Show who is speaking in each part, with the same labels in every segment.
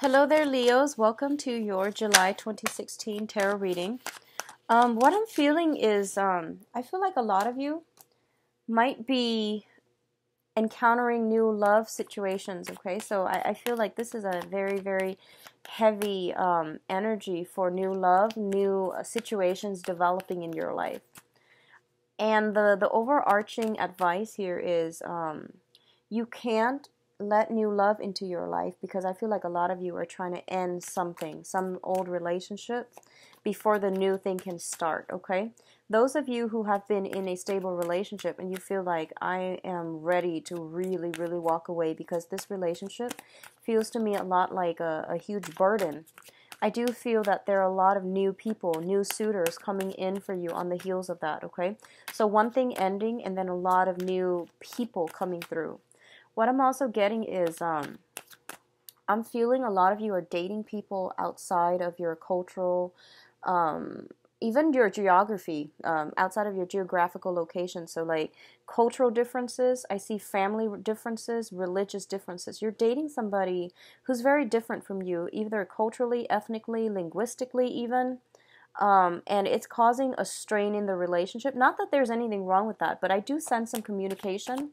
Speaker 1: Hello there, Leos. Welcome to your July 2016 tarot reading. What I'm feeling is I feel like a lot of you might be encountering new love situations, okay? So I feel like this is a very, very heavy energy for new love, new situations developing in your life. And the overarching advice here is you can't let new love into your life because I feel like a lot of you are trying to end something, some old relationship before the new thing can start, okay? Those of you who have been in a stable relationship and you feel like I am ready to really, really walk away because this relationship feels to me a lot like a huge burden. I do feel that there are a lot of new people, new suitors coming in for you on the heels of that, okay? So one thing ending and then a lot of new people coming through. What I'm also getting is I'm feeling a lot of you are dating people outside of your cultural, um, even your geography, outside of your geographical location. So, like cultural differences, I see family differences, religious differences. You're dating somebody who's very different from you, either culturally, ethnically, linguistically, even. And it's causing a strain in the relationship. Not that there's anything wrong with that, but I do sense some communication,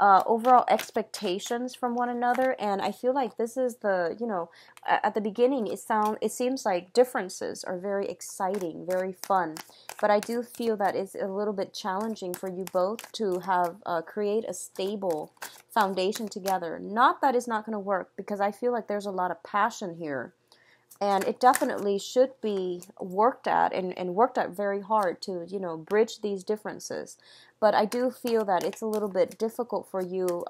Speaker 1: overall expectations from one another, and I feel like this is the, at the beginning it seems like differences are very exciting, very fun, but I do feel that it's a little bit challenging for you both to have create a stable foundation together. Not that it's not going to work, because I feel like there's a lot of passion here, and it definitely should be worked at, and worked at very hard to bridge these differences. But I do feel that it's a little bit difficult for you.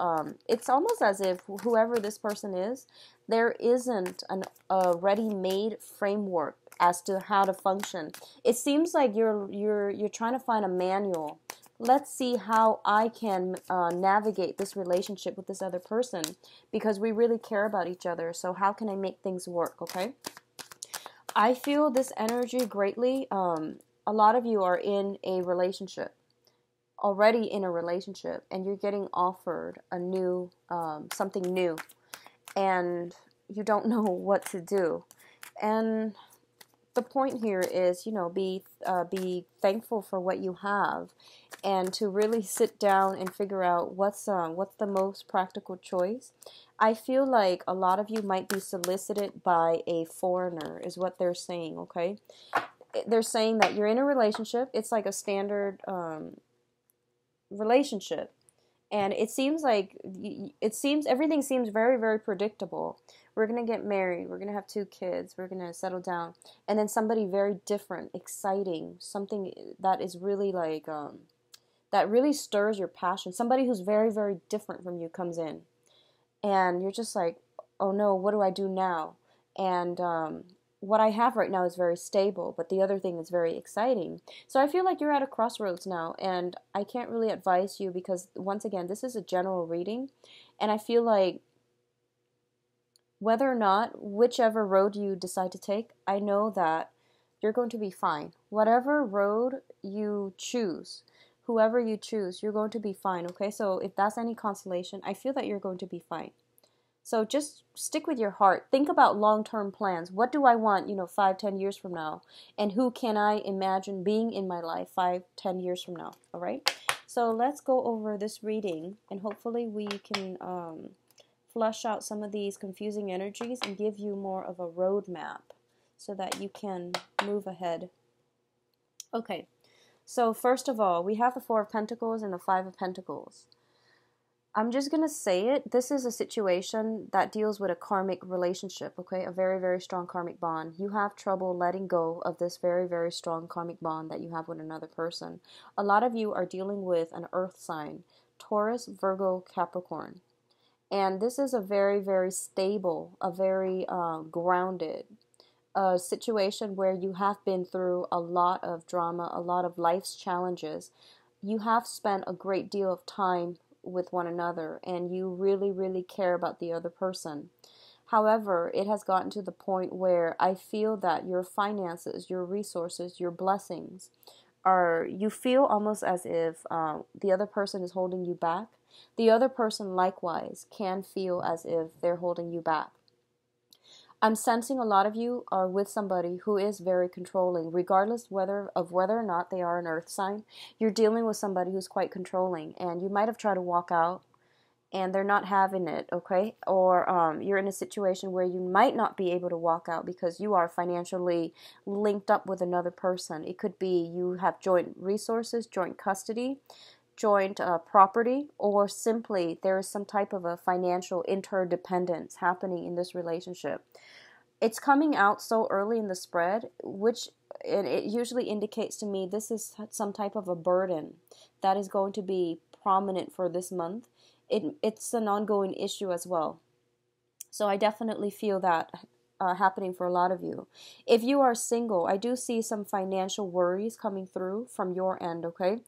Speaker 1: It's almost as if whoever this person is, there isn't a ready-made framework as to how to function. It seems like you're trying to find a manual. Let's see how I can navigate this relationship with this other person, because we really care about each other. So how can I make things work, okay? I feel this energy greatly. A lot of you are in a relationship, already in a relationship, and you're getting offered a new, something new, and you don't know what to do. And the point here is, be thankful for what you have, and to really sit down and figure out what's the most practical choice. I feel like a lot of you might be solicited by a foreigner, is what they're saying. Okay, they're saying that you're in a relationship. It's like a standard relationship, and it seems like everything seems very, very predictable. We're going to get married, we're going to have 2 kids, we're going to settle down, and then somebody very different, exciting, something that is really like that really stirs your passion, somebody who's very, very different from you comes in, and you're just like, oh no, what do I do now? And what I have right now is very stable, but the other thing is very exciting. So I feel like you're at a crossroads now, and I can't really advise you, because once again, this is a general reading, and I feel like whether or not, whichever road you decide to take, I know that you're going to be fine. Whatever road you choose, whoever you choose, you're going to be fine, okay? So if that's any consolation, I feel that you're going to be fine. So just stick with your heart. Think about long-term plans. What do I want, 5, 10 years from now? And who can I imagine being in my life 5, 10 years from now? All right? So let's go over this reading, and hopefully we can flush out some of these confusing energies and give you more of a roadmap so that you can move ahead. Okay, so first of all, we have the 4 of Pentacles and the 5 of Pentacles. I'm just going to say it. This is a situation that deals with a karmic relationship, okay? A very, very strong karmic bond. You have trouble letting go of this very, very strong karmic bond that you have with another person. A lot of you are dealing with an earth sign, Taurus, Virgo, Capricorn. And this is a very, very stable, a very grounded situation where you have been through a lot of drama, a lot of life's challenges. You have spent a great deal of time with one another, and you really, really care about the other person. However, it has gotten to the point where I feel that your finances, your resources, your blessings you feel almost as if the other person is holding you back. The other person likewise can feel as if they're holding you back. I'm sensing a lot of you are with somebody who is very controlling, regardless whether or not they are an earth sign. You're dealing with somebody who's quite controlling, and you might have tried to walk out and they're not having it, okay? Or you're in a situation where you might not be able to walk out because you are financially linked up with another person. It could be you have joint resources, joint custody, joint property, or simply there is some type of a financial interdependence happening in this relationship. It's coming out so early in the spread, which it usually indicates to me this is some type of a burden that is going to be prominent for this month. It's an ongoing issue as well. So I definitely feel that happening for a lot of you. If you are single, I do see some financial worries coming through from your end, okay?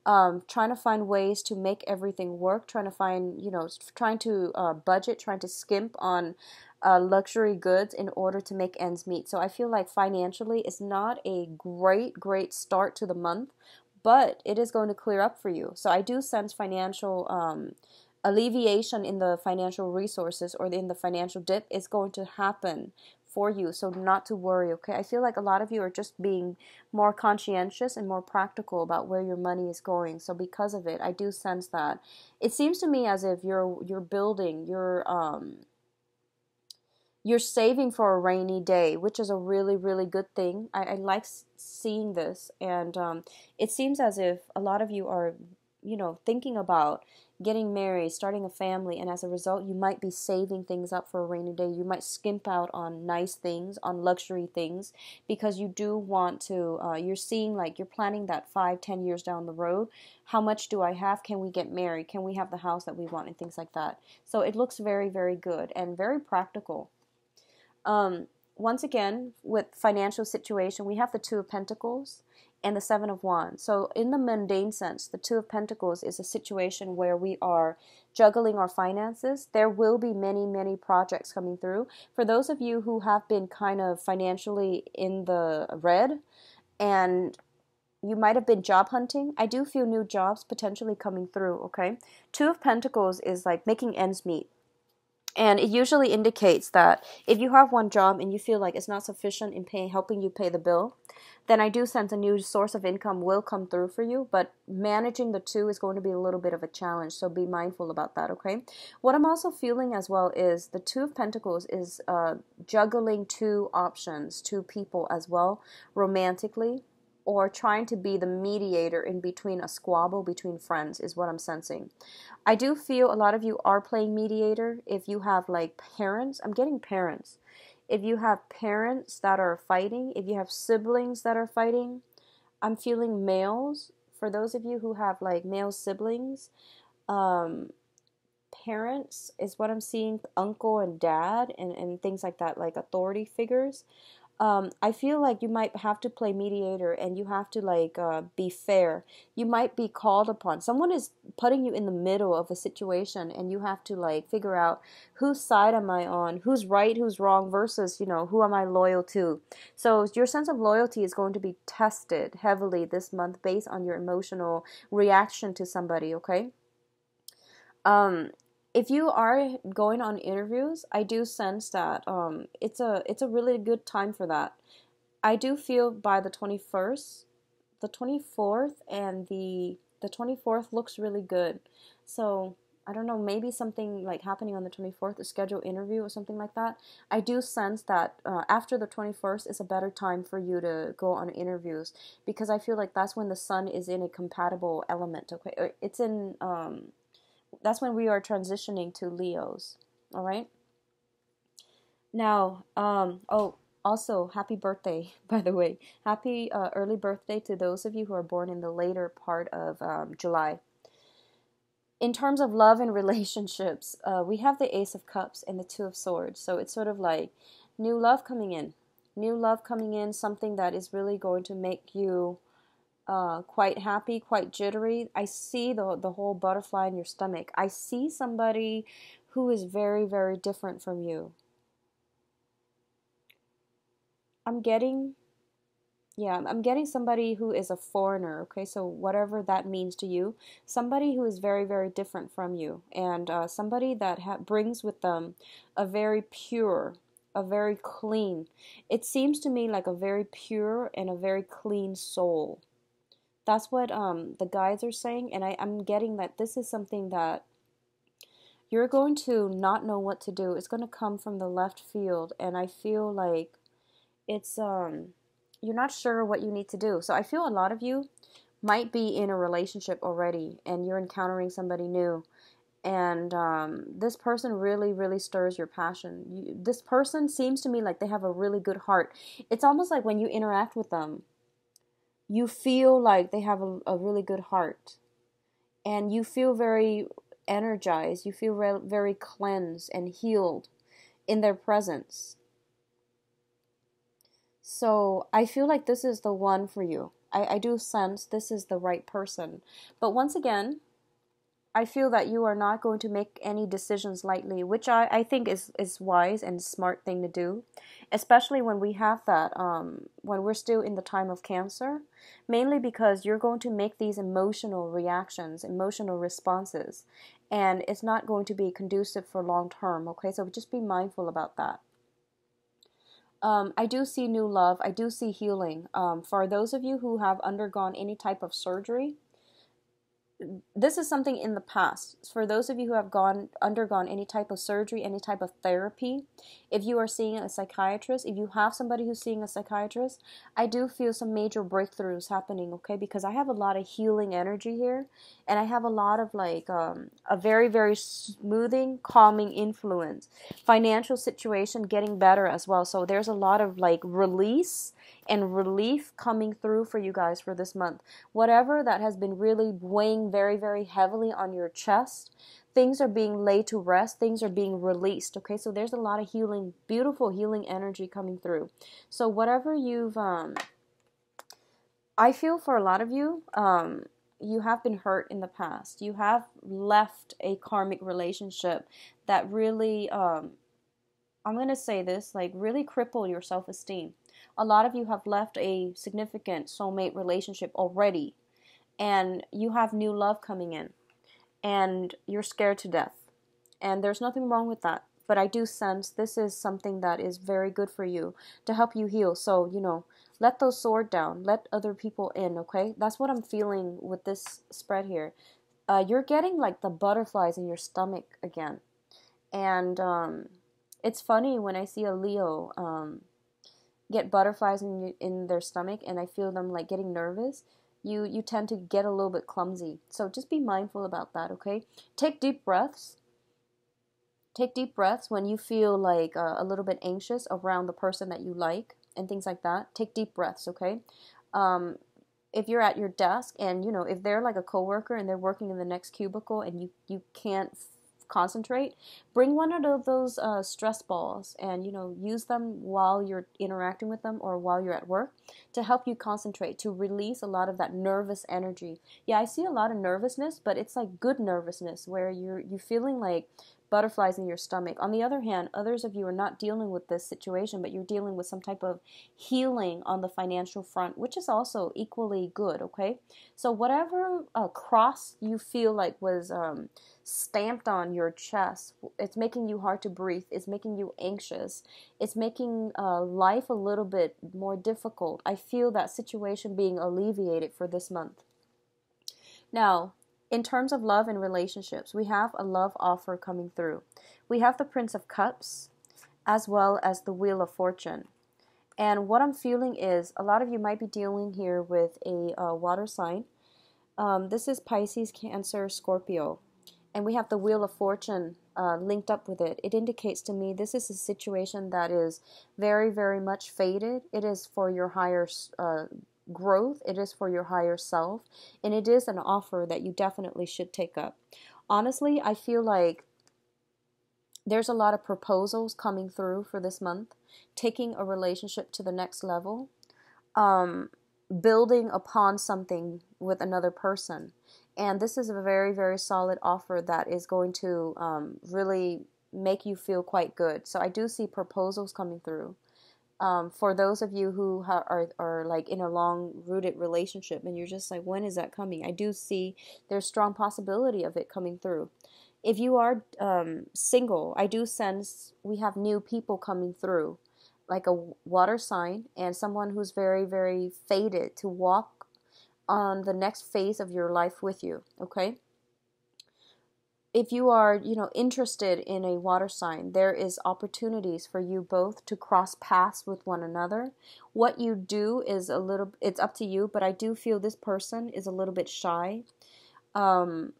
Speaker 1: Trying to find ways to make everything work, trying to find, trying to budget, trying to skimp on luxury goods in order to make ends meet. So I feel like financially it's not a great start to the month, but it is going to clear up for you. So I do sense financial alleviation in the financial resources or in the financial dip is going to happen for you. So not to worry, okay? I feel like a lot of you are just being more conscientious and more practical about where your money is going. So because of it, I do sense that. It seems to me as if you're building, you're saving for a rainy day, which is a really good thing. I like seeing this, and it seems as if a lot of you are, thinking about getting married, starting a family, and as a result, you might be saving things up for a rainy day. You might skimp out on nice things, on luxury things, because you do want to, you're seeing like you're planning that 5-10 years down the road. How much do I have? Can we get married? Can we have the house that we want? And things like that. So it looks very good and very practical. Once again, with financial situation, we have the Two of Pentacles and the Seven of Wands. So in the mundane sense, the Two of Pentacles is a situation where we are juggling our finances. There will be many projects coming through. For those of you who have been kind of financially in the red and you might have been job hunting, I do feel new jobs potentially coming through, okay? Two of Pentacles is like making ends meet. And it usually indicates that if you have one job and you feel like it's not sufficient in helping you pay the bill, then I do sense a new source of income will come through for you. But managing the two is going to be a little bit of a challenge, so be mindful about that, okay? What I'm also feeling as well is the Two of Pentacles is juggling two options, two people as well, romantically, or trying to be the mediator in between a squabble between friends is what I'm sensing. I do feel a lot of you are playing mediator. If you have like parents, I'm getting parents. If you have parents that are fighting, if you have siblings that are fighting, I'm feeling males. For those of you who have like male siblings, parents is what I'm seeing, uncle and dad and things like that, like authority figures. I feel like you might have to play mediator and you have to like be fair. You might be called upon. Someone is putting you in the middle of a situation and you have to like figure out whose side am I on, who's right, who's wrong versus, who am I loyal to. So your sense of loyalty is going to be tested heavily this month based on your emotional reaction to somebody, okay? If you are going on interviews, I do sense that it's a really good time for that. I do feel by the 21st, the 24th, and the 24th looks really good. So I don't know, maybe something like happening on the 24th, a scheduled interview or something like that. I do sense that after the 21st is a better time for you to go on interviews because I feel like that's when the sun is in a compatible element. Okay, it's in that's when we are transitioning to Leos. All right. Now, also happy birthday, by the way. Happy early birthday to those of you who are born in the later part of July. In terms of love and relationships, we have the Ace of Cups and the Two of Swords. So it's sort of like new love coming in. New love coming in, something that is really going to make you quite happy, quite jittery. I see the whole butterfly in your stomach. I see somebody who is very different from you. I'm getting somebody who is a foreigner, okay? So whatever that means to you, somebody who is very different from you, and somebody that brings with them a very pure a very clean. It seems to me like a very pure and a very clean soul. That's what the guides are saying, and I'm getting that this is something that you're going to not know what to do. It's going to come from the left field, and I feel like it's you're not sure what you need to do. So I feel a lot of you might be in a relationship already, and you're encountering somebody new, and this person really, really stirs your passion. This person seems to me like they have a really good heart. It's almost like when you interact with them, you feel like they have a really good heart, and you feel very energized. You feel very cleansed and healed in their presence. So I feel like this is the one for you. I do sense this is the right person. But once again, I feel that you are not going to make any decisions lightly, which I think is wise and smart thing to do, especially when we have that, when we're still in the time of Cancer, mainly because you're going to make these emotional reactions, emotional responses, and it's not going to be conducive for long term, okay? So just be mindful about that. I do see new love. I do see healing. For those of you who have undergone any type of surgery, this is something in the past. For those of you who have undergone any type of surgery, any type of therapy, if you are seeing a psychiatrist, if you have somebody who's seeing a psychiatrist, I do feel some major breakthroughs happening, okay? Because I have a lot of healing energy here, and I have a lot of like a very, very smoothing, calming influence. Financial situation getting better as well. So there's a lot of like release and relief coming through for you guys for this month. Whatever that has been really weighing very, very heavily on your chest, things are being laid to rest, things are being released, okay? So there's a lot of healing, beautiful healing energy coming through. So whatever you've, I feel for a lot of you, you have been hurt in the past. You have left a karmic relationship that really, I'm going to say this, like really crippled your self-esteem. A lot of you have left a significant soulmate relationship already, and you have new love coming in, and you're scared to death. And there's nothing wrong with that. But I do sense this is something that is very good for you to help you heal. So, let those sword down. Let other people in, okay? That's what I'm feeling with this spread here. You're getting like the butterflies in your stomach again. And it's funny when I see a Leo get butterflies in their stomach, and I feel them like getting nervous. You tend to get a little bit clumsy. So just be mindful about that, okay? Take deep breaths. Take deep breaths when you feel like a little bit anxious around the person that you like and things like that. Take deep breaths, okay? If you're at your desk and, if they're like a coworker and they're working in the next cubicle and you can't concentrate, bring one of those stress balls and use them while you're interacting with them or while you're at work to help you concentrate, to release a lot of that nervous energy. Yeah, I see a lot of nervousness, but it's like good nervousness where you're feeling like butterflies in your stomach. On the other hand, others of you are not dealing with this situation, but you're dealing with some type of healing on the financial front, which is also equally good, okay? So whatever cross you feel like was stamped on your chest, it's making you hard to breathe, it's making you anxious, it's making life a little bit more difficult. I feel that situation being alleviated for this month. Now, in terms of love and relationships, we have a love offer coming through. We have the Prince of Cups as well as the Wheel of Fortune. And what I'm feeling is a lot of you might be dealing here with a water sign. This is Pisces, Cancer, Scorpio. And we have the Wheel of Fortune linked up with it. It indicates to me this is a situation that is very, very much fated. It is for your higher growth. It is for your higher self. And it is an offer that you definitely should take up. Honestly, I feel like there's a lot of proposals coming through for this month. Taking a relationship to the next level. Building upon something with another person. And this is a very, very solid offer that is going to really make you feel quite good. So I do see proposals coming through. For those of you who are like in a long-rooted relationship and you're just like, when is that coming? I do see there's strong possibility of it coming through. If you are single, I do sense we have new people coming through, like a water sign and someone who's very, very fated to walk on the next phase of your life with you, okay? If you are, interested in a water sign, there is opportunities for you both to cross paths with one another. What you do is it's up to you, but I do feel this person is a little bit shy. Um,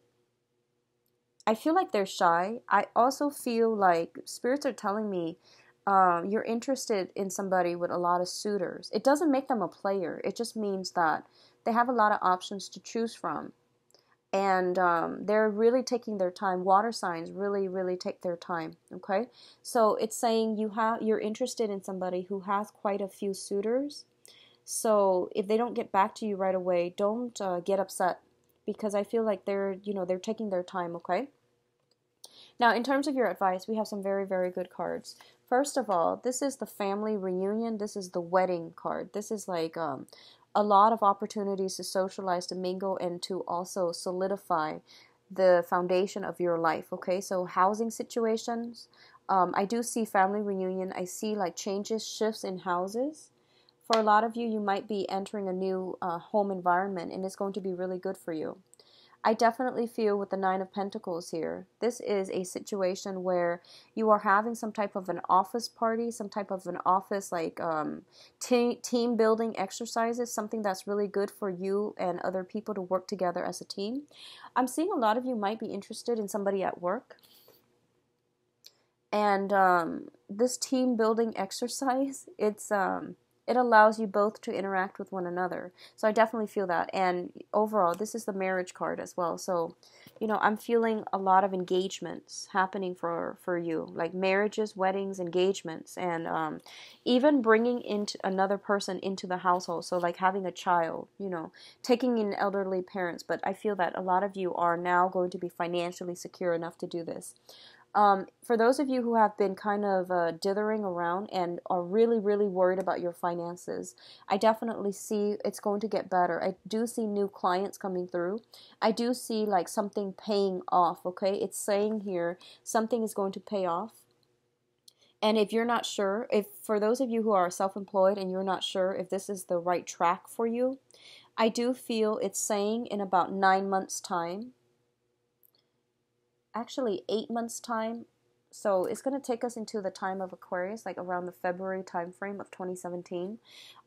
Speaker 1: I feel like they're shy. I also feel like spirits are telling me you're interested in somebody with a lot of suitors. It doesn't make them a player. It just means that they have a lot of options to choose from. And they're really taking their time. Water signs really, really take their time. Okay, so it's saying you're interested in somebody who has quite a few suitors. So if they don't get back to you right away, don't get upset, because I feel like they're taking their time. Okay. Now, in terms of your advice, we have some very, very good cards. First of all, this is the family reunion. This is the wedding card. This is like a lot of opportunities to socialize, to mingle, and to also solidify the foundation of your life. Okay, so housing situations. I do see family reunion. I see like changes, shifts in houses. For a lot of you, you might be entering a new home environment, and it's going to be really good for you. I definitely feel with the Nine of Pentacles here, this is a situation where you are having some type of an office party, some type of an office like team building exercises, something that's really good for you and other people to work together as a team. I'm seeing a lot of you might be interested in somebody at work. And this team building exercise, it allows you both to interact with one another. So I definitely feel that. And overall, this is the marriage card as well. So, I'm feeling a lot of engagements happening for you, like marriages, weddings, engagements, and even bringing into another person into the household. So like having a child, taking in elderly parents. But I feel that a lot of you are now going to be financially secure enough to do this. For those of you who have been kind of dithering around and are really, really worried about your finances, I definitely see it's going to get better. I do see new clients coming through. I do see like something paying off, okay? It's saying here something is going to pay off. And if you're not sure, if for those of you who are self-employed and you're not sure if this is the right track for you, I do feel it's saying in about 9 months' time, actually 8 months time. So it's going to take us into the time of Aquarius, like around the February time frame of 2017.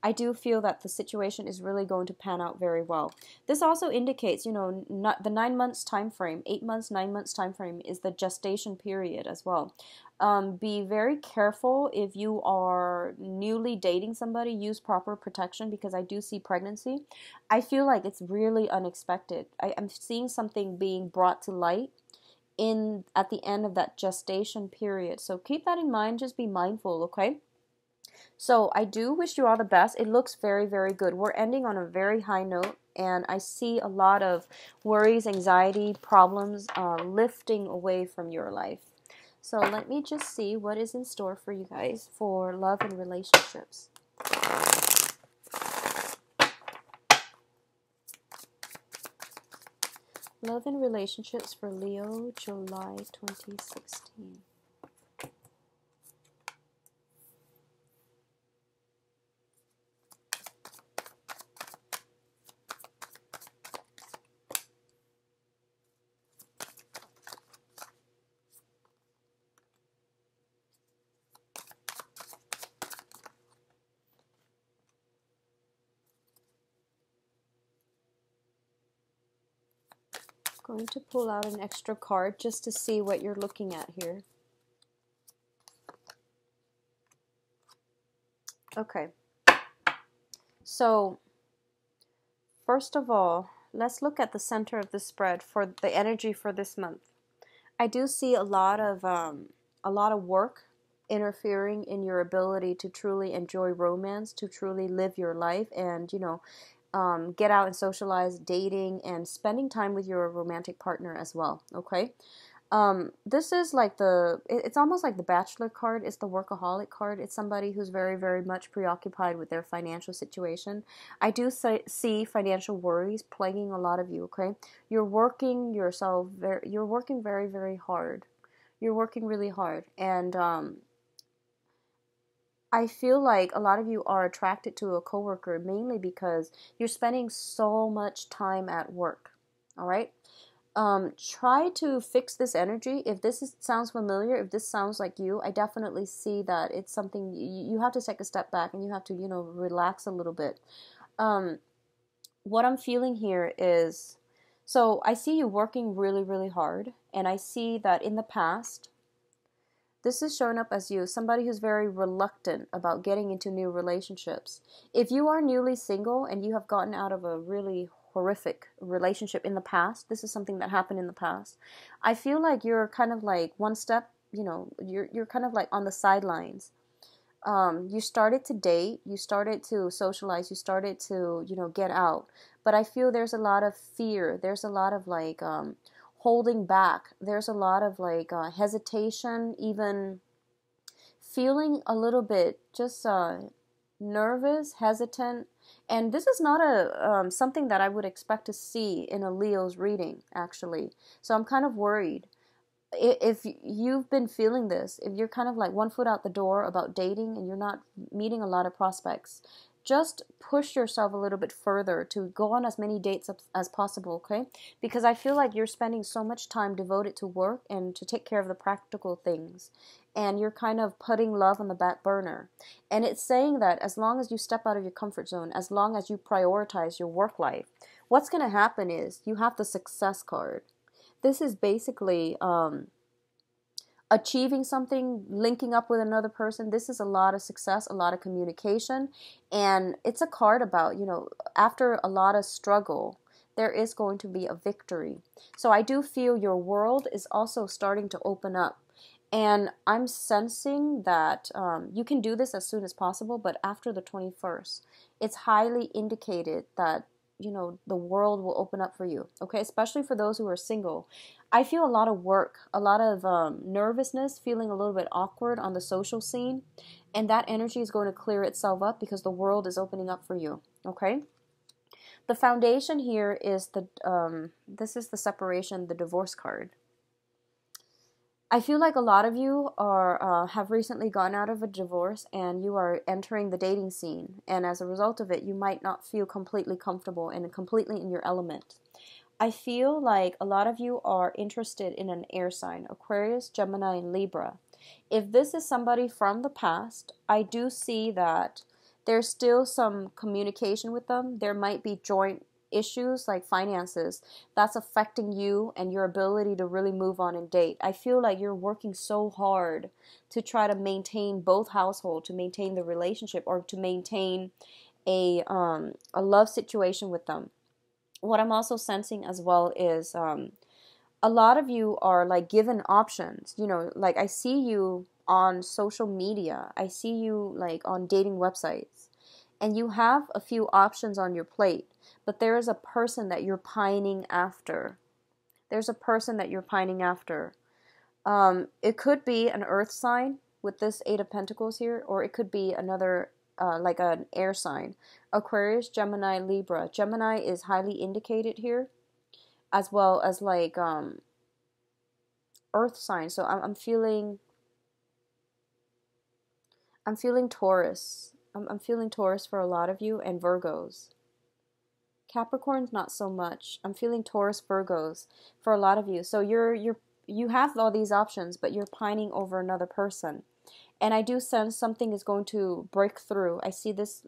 Speaker 1: I do feel that the situation is really going to pan out very well. This also indicates, not the 9 months time frame, 8 months, 9 months time frame is the gestation period as well. Be very careful if you are newly dating somebody. Use proper protection, because I do see pregnancy. I feel like it's really unexpected. I'm seeing something being brought to light at the end of that gestation period. So keep that in mind. Just be mindful, okay? So I do wish you all the best. It looks very, very good. We're ending on a very high note, and I see a lot of worries, anxiety, problems lifting away from your life. So let me just see what is in store for you guys for love and relationships. Love and relationships for Leo, July 2016. Going to pull out an extra card just to see what you're looking at here. Okay. So, first of all, let's look at the center of the spread for the energy for this month. I do see a lot of work interfering in your ability to truly enjoy romance, to truly live your life, and get out and socialize, dating, and spending time with your romantic partner as well. Okay. This is like it's almost like the Bachelor card. It's the workaholic card. It's somebody who's very, very much preoccupied with their financial situation. I do see financial worries plaguing a lot of you, okay? You're working yourself, you're working very, very hard. You're working really hard. And I feel like a lot of you are attracted to a coworker mainly because you're spending so much time at work, all right? Try to fix this energy. If sounds familiar, if this sounds like you, I definitely see that it's something you have to take a step back and you have to, relax a little bit. What I'm feeling here is, so I see you working really, really hard, and I see that in the past, this is showing up as you, somebody who's very reluctant about getting into new relationships. If you are newly single and you have gotten out of a really horrific relationship in the past, this is something that happened in the past, I feel like you're kind of like one step, you're kind of like on the sidelines. You started to date, you started to socialize, you started to, get out. But I feel there's a lot of fear. There's a lot of like holding back. There's a lot of like hesitation, even feeling a little bit just nervous, hesitant. And this is not a something that I would expect to see in a Leo's reading, actually. So I'm kind of worried. If you've been feeling this, if you're kind of like one foot out the door about dating and you're not meeting a lot of prospects, just push yourself a little bit further to go on as many dates as possible, okay? Because I feel like you're spending so much time devoted to work and to take care of the practical things, and you're kind of putting love on the back burner. And it's saying that as long as you step out of your comfort zone, as long as you prioritize your work life, what's going to happen is you have the success card. This is basically achieving something, linking up with another person. This is a lot of success, a lot of communication. And it's a card about, after a lot of struggle, there is going to be a victory. So I do feel your world is also starting to open up. And I'm sensing that you can do this as soon as possible, but after the 21st, it's highly indicated that the world will open up for you, okay? Especially for those who are single. I feel a lot of work, a lot of nervousness, feeling a little bit awkward on the social scene, and that energy is going to clear itself up because the world is opening up for you, okay? The foundation here is this is the separation, the divorce card. I feel like a lot of you have recently gone out of a divorce and you are entering the dating scene. And as a result of it, you might not feel completely comfortable and completely in your element. I feel like a lot of you are interested in an air sign, Aquarius, Gemini, and Libra. If this is somebody from the past, I do see that there's still some communication with them. There might be joint issues like finances that's affecting you and your ability to really move on and date. I feel like you're working so hard to try to maintain both households, to maintain the relationship, or to maintain a love situation with them. What I'm also sensing as well is a lot of you are like given options. Like I see you on social media. I see you like on dating websites. And you have a few options on your plate, but there is a person that you're pining after. There's a person that you're pining after. It could be an earth sign with this Eight of Pentacles here, or it could be another, like an air sign. Aquarius, Gemini, Libra. Gemini is highly indicated here, as well as like earth sign. So I'm feeling Taurus. I'm feeling Taurus for a lot of you, and Virgos. Capricorns, not so much. I'm feeling Taurus, Virgos for a lot of you. So you have all these options, but you're pining over another person. And I do sense something is going to break through. I see this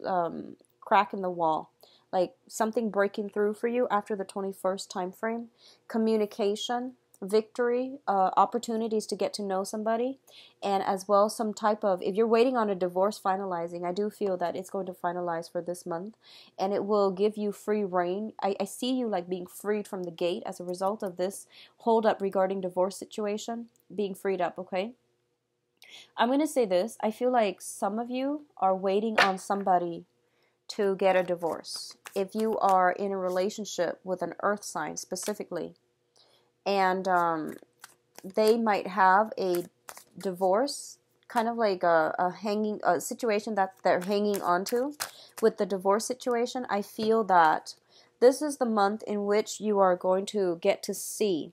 Speaker 1: crack in the wall, like something breaking through for you after the 21st time frame. Communication, victory, opportunities to get to know somebody, and as well some type of, if you're waiting on a divorce finalizing, I do feel that it's going to finalize for this month, and it will give you free reign. I see you like being freed from the gate as a result of this hold up regarding divorce situation, being freed up, okay? I'm going to say this. I feel like some of you are waiting on somebody to get a divorce. If you are in a relationship with an earth sign specifically, and they might have a divorce, kind of like a situation that they're hanging onto. With the divorce situation, I feel that this is the month in which you are going to get to see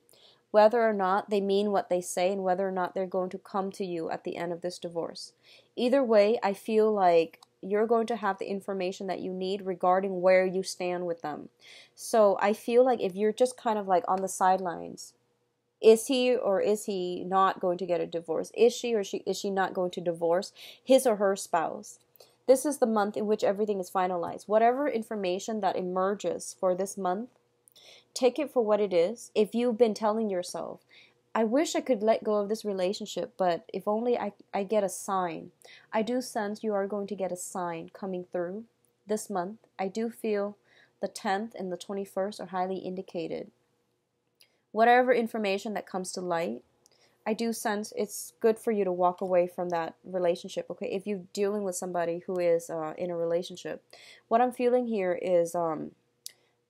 Speaker 1: whether or not they mean what they say and whether or not they're going to come to you at the end of this divorce. Either way, I feel like you're going to have the information that you need regarding where you stand with them. So I feel like if you're just kind of like on the sidelines, is he or is he not going to get a divorce? Is she or is she not going to divorce his or her spouse? This is the month in which everything is finalized. Whatever information that emerges for this month, take it for what it is. If you've been telling yourself, I wish I could let go of this relationship, but if only I get a sign. I do sense you are going to get a sign coming through this month. I do feel the 10th and the 21st are highly indicated. Whatever information that comes to light, I do sense it's good for you to walk away from that relationship, okay? If you're dealing with somebody who is in a relationship. What I'm feeling here is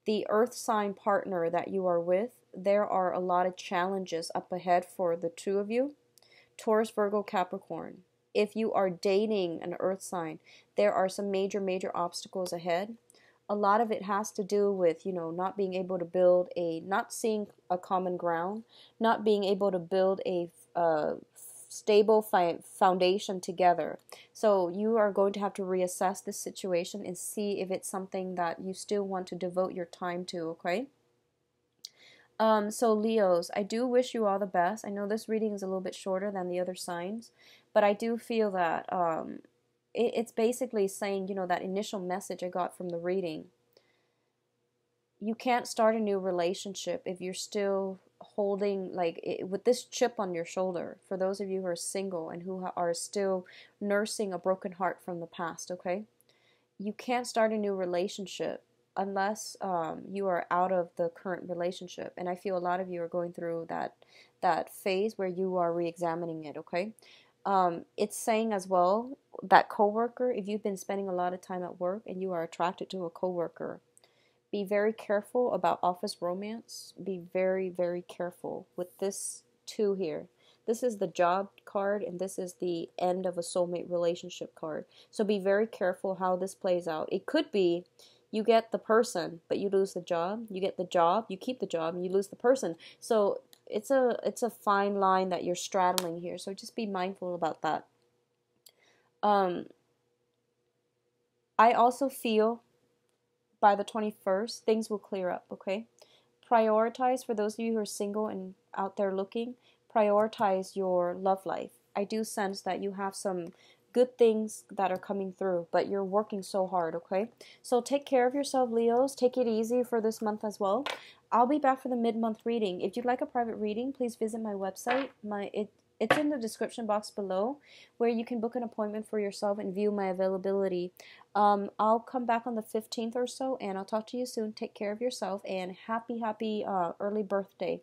Speaker 1: the earth sign partner that you are with, there are a lot of challenges up ahead for the two of you. Taurus, Virgo, Capricorn. If you are dating an earth sign, there are some major, major obstacles ahead. A lot of it has to do with, not being able to build not seeing a common ground, not being able to build a stable foundation together. So you are going to have to reassess this situation and see if it's something that you still want to devote your time to, okay? So Leos, I do wish you all the best. I know this reading is a little bit shorter than the other signs, but I do feel that it's basically saying, that initial message I got from the reading. You can't start a new relationship if you're still holding, with this chip on your shoulder, for those of you who are single and who are still nursing a broken heart from the past, okay? You can't start a new relationship unless you are out of the current relationship. And I feel a lot of you are going through that phase where you are re-examining it, okay? It's saying as well that coworker, if you've been spending a lot of time at work and you are attracted to a coworker, be very careful about office romance. Be very, very careful with this two here. This is the job card, and this is the end of a soulmate relationship card. So be very careful how this plays out. It could be you get the person, but you lose the job. You get the job, you keep the job, and you lose the person. So it's a fine line that you're straddling here. So just be mindful about that. I also feel by the 21st, things will clear up, okay? Prioritize, for those of you who are single and out there looking, prioritize your love life. I do sense that you have some good things that are coming through, but you're working so hard, okay? So take care of yourself, Leos. Take it easy for this month as well. I'll be back for the mid-month reading. If you'd like a private reading, please visit my website. It's in the description box below where you can book an appointment for yourself and view my availability. I'll come back on the 15th or so, and I'll talk to you soon. Take care of yourself, and happy early birthday.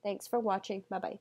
Speaker 1: Thanks for watching. Bye-bye.